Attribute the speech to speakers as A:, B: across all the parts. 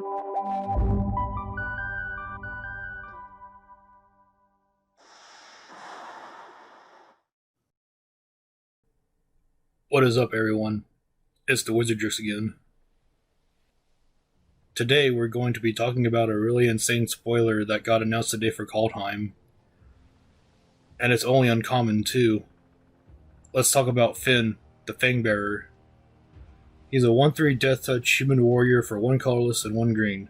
A: What is up, everyone? It's the Wizzerdrix again. Today we're going to be talking about a really insane spoiler that got announced today for Kaldheim. And it's only uncommon too. Let's talk about Finn, the Fangbearer. He's a 1/3 Death Touch human warrior for 1 colorless and 1 green.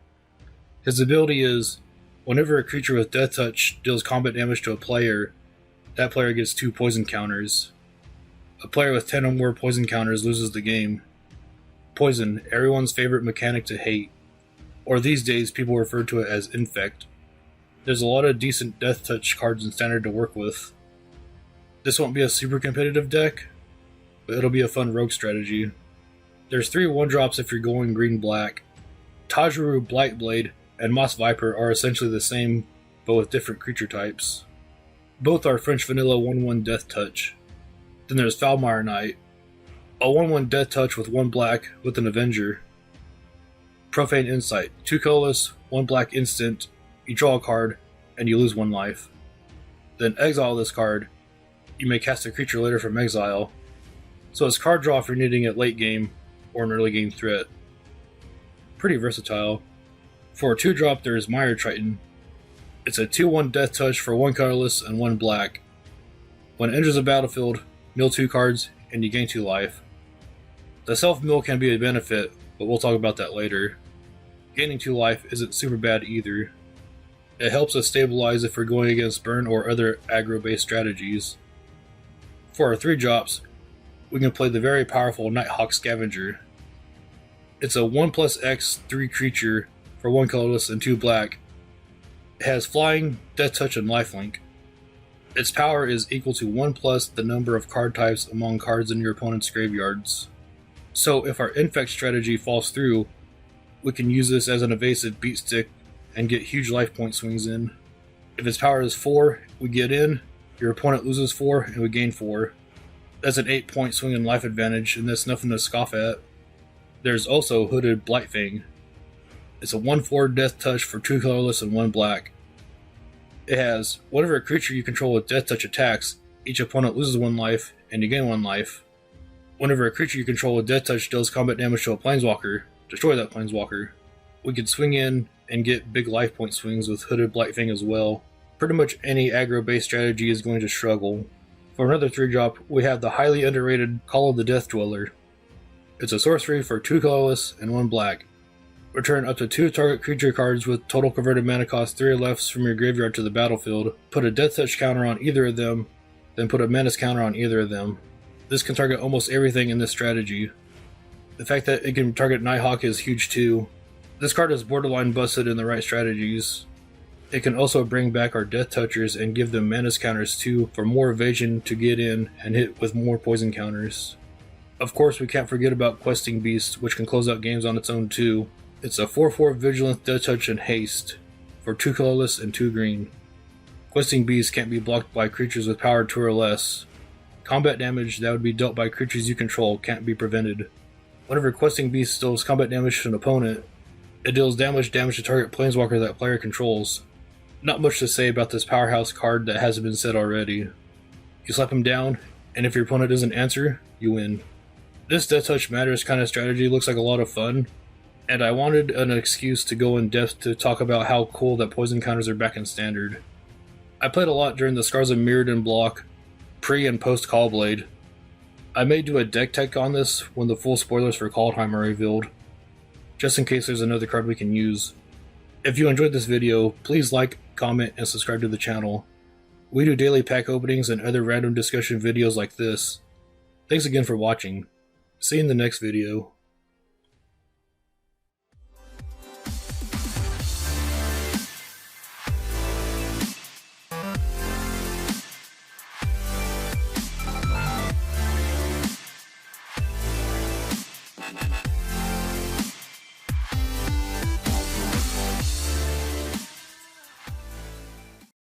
A: His ability is, whenever a creature with Death Touch deals combat damage to a player, that player gets 2 poison counters. A player with 10 or more poison counters loses the game. Poison, everyone's favorite mechanic to hate, or these days people refer to it as Infect. There's a lot of decent Death Touch cards in Standard to work with. This won't be a super competitive deck, but it'll be a fun rogue strategy. There's 3 1-drops if you're going green-black. Tajuru, Blightblade, and Moss Viper are essentially the same, but with different creature types. Both are French vanilla 1/1 Death Touch. Then there's Falmire Knight, a 1/1 Death Touch with 1 black with an Avenger. Profane Insight, 2 colorless, 1 black instant, you draw a card, and you lose 1 life. Then exile this card, you may cast a creature later from exile, so it's card draw if you're needing it late game or an early game threat. Pretty versatile. For a 2-drop there is Mire Triton. It's a 2/1 Death Touch for 1 colorless and 1 black. When it enters the battlefield, mill 2 cards, and you gain 2 life. The self-mill can be a benefit, but we'll talk about that later. Gaining 2 life isn't super bad either. It helps us stabilize if we're going against burn or other aggro-based strategies. For our 3-drops, we can play the very powerful Nighthawk Scavenger. It's a 1+X 3 creature for 1 colorless and 2 black. It has flying, death touch, and lifelink. Its power is equal to 1+ the number of card types among cards in your opponent's graveyards. So if our Infect strategy falls through, we can use this as an evasive beat stick and get huge life point swings in. If its power is 4, we get in, your opponent loses 4, and we gain 4. That's an 8-point swing in life advantage, and that's nothing to scoff at. There's also Hooded Blightfang. It's a 1/4 Death Touch for 2 colorless and 1 black. It has, whenever a creature you control with Death Touch attacks, each opponent loses 1 life, and you gain 1 life. Whenever a creature you control with Death Touch deals combat damage to a Planeswalker, destroy that Planeswalker. We could swing in and get big life point swings with Hooded Blightfang as well. Pretty much any aggro-based strategy is going to struggle. For another 3-drop, we have the highly underrated Call of the Death Dweller. It's a sorcery for 2 colorless and 1 black. Return up to 2 target creature cards with total converted mana cost 3 or less from your graveyard to the battlefield. Put a Death Touch counter on either of them, then put a Menace counter on either of them. This can target almost everything in this strategy. The fact that it can target Nighthawk is huge too. This card is borderline busted in the right strategies. It can also bring back our Death Touchers and give them Menace counters too for more evasion to get in and hit with more poison counters. Of course, we can't forget about Questing Beast, which can close out games on its own too. It's a 4/4 Vigilance, Death Touch, and Haste for 2 colorless and 2 green. Questing Beast can't be blocked by creatures with power 2 or less. Combat damage that would be dealt by creatures you control can't be prevented. Whenever Questing Beast deals combat damage to an opponent, it deals damage to target Planeswalker that player controls. Not much to say about this powerhouse card that hasn't been said already. You slap him down, and if your opponent doesn't answer, you win. This Death Touch Matters kind of strategy looks like a lot of fun, and I wanted an excuse to go in depth to talk about how cool that poison counters are back in Standard. I played a lot during the Scars of Mirrodin block, pre and post Callblade. I may do a deck tech on this when the full spoilers for Kaldheim are revealed, just in case there's another card we can use. If you enjoyed this video, please like, comment, and subscribe to the channel. We do daily pack openings and other random discussion videos like this. Thanks again for watching. See you in the next video.